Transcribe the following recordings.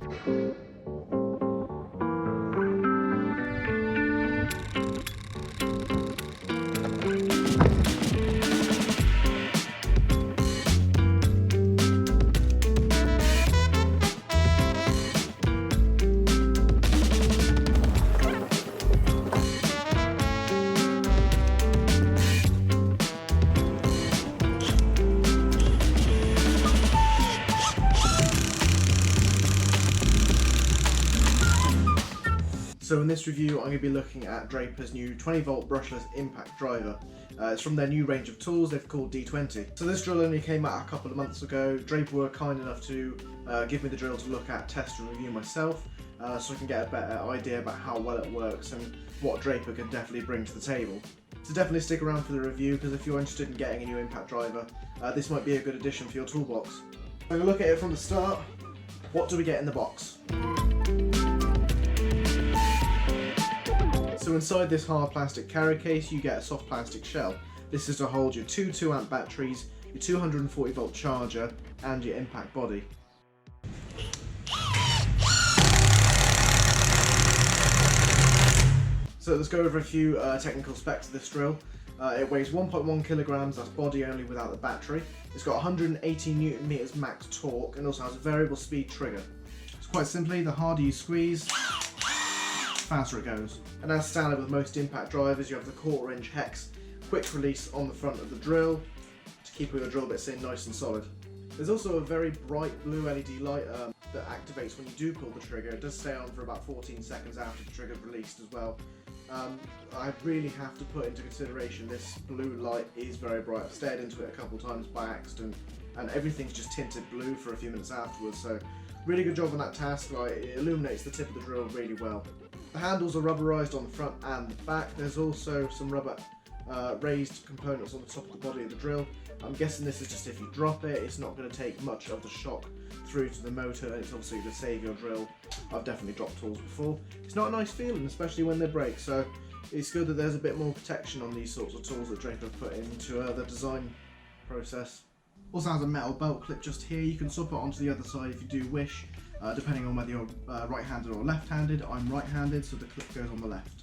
So in this review I'm going to be looking at Draper's new 20V brushless impact driver. It's from their new range of tools they've called D20. So this drill only came out a couple of months ago. Draper were kind enough to give me the drill to look at, test and review myself, so I can get a better idea about how well it works and what Draper can definitely bring to the table. So definitely stick around for the review, because if you're interested in getting a new impact driver, this might be a good addition for your toolbox. I'm going to look at it from the start. What do we get in the box? So inside this hard plastic carry case you get a soft plastic shell. This is to hold your two 2A batteries, your 240V charger and your impact body. So let's go over a few technical specs of this drill. It weighs 1.1 kilograms, that's body only without the battery. It's got 180 Newton meters max torque and also has a variable speed trigger. So quite simply, the harder you squeeze, faster it goes. And as standard with most impact drivers, you have the 1/4 inch hex quick release on the front of the drill to keep your drill bits in nice and solid. There's also a very bright blue LED light that activates when you do pull the trigger. It does stay on for about 14 seconds after the trigger is released as well. I really have to put into consideration this blue light is very bright. I've stared into it a couple times by accident and everything's just tinted blue for a few minutes afterwards, so really good job on that task. It illuminates the tip of the drill really well. The handles are rubberized on the front and the back. There's also some rubber raised components on the top of the body of the drill. I'm guessing this is just if you drop it, it's not going to take much of the shock through to the motor, and it's obviously going to save your drill. I've definitely dropped tools before. It's not a nice feeling, especially when they break, so it's good that there's a bit more protection on these sorts of tools that Draper have put into the design process. Also has a metal belt clip just here. You can swap it onto the other side if you do wish, depending on whether you're right-handed or left-handed. I'm right-handed, so the clip goes on the left.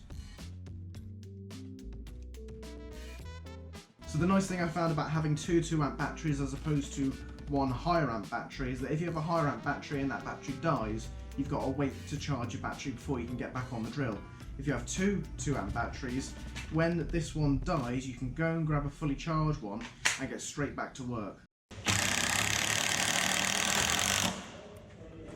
So the nice thing I found about having two 2A batteries as opposed to one higher amp battery is that if you have a higher amp battery and that battery dies, you've got to wait to charge your battery before you can get back on the drill. If you have two 2A batteries, when this one dies, you can go and grab a fully charged one and get straight back to work.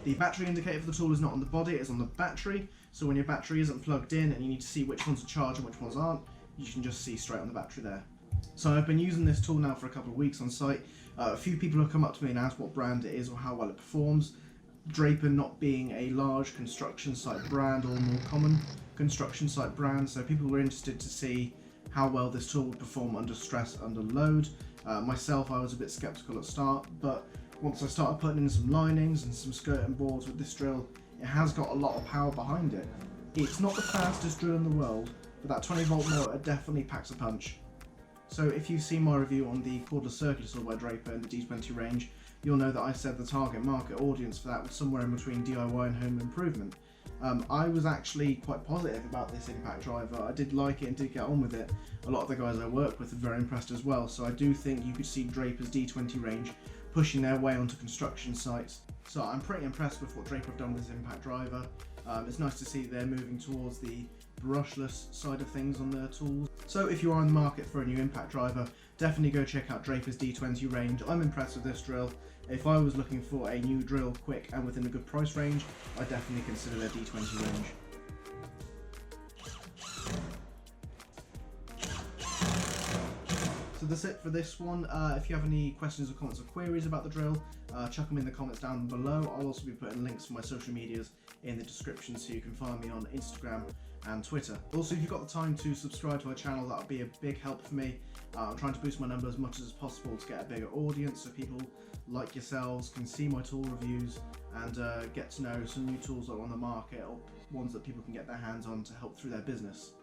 The battery indicator for the tool is not on the body, it is on the battery, so when your battery isn't plugged in and you need to see which ones are charged and which ones aren't, you can just see straight on the battery there. So I've been using this tool now for a couple of weeks on site. A few people have come up to me and asked what brand it is or how well it performs. Draper not being a large construction site brand or more common construction site brand, so people were interested to see how well this tool would perform under stress, under load. Myself, I was a bit skeptical at the start, but once I started putting in some linings and some skirting boards with this drill, it has got a lot of power behind it. It's not the fastest drill in the world, but that 20V motor definitely packs a punch. So if you've seen my review on the cordless circular saw by Draper in the D20 range, you'll know that I said the target market audience for that was somewhere in between DIY and home improvement. I was actually quite positive about this impact driver. I did like it and did get on with it. A lot of the guys I work with are very impressed as well, so I do think you could see Draper's D20 range pushing their way onto construction sites. So I'm pretty impressed with what Draper have done with this impact driver. It's nice to see they're moving towards the brushless side of things on their tools. So if you are in the market for a new impact driver, definitely go check out Draper's D20 range. I'm impressed with this drill. If I was looking for a new drill quick and within a good price range, I definitely consider their D20 range. So that's it for this one. If you have any questions or comments or queries about the drill, chuck them in the comments down below. I'll also be putting links for my social medias in the description so you can find me on Instagram and Twitter. Also, if you've got the time to subscribe to our channel, that would be a big help for me. I'm trying to boost my numbers as much as possible to get a bigger audience so people like yourselves can see my tool reviews and get to know some new tools that are on the market or ones that people can get their hands on to help through their business.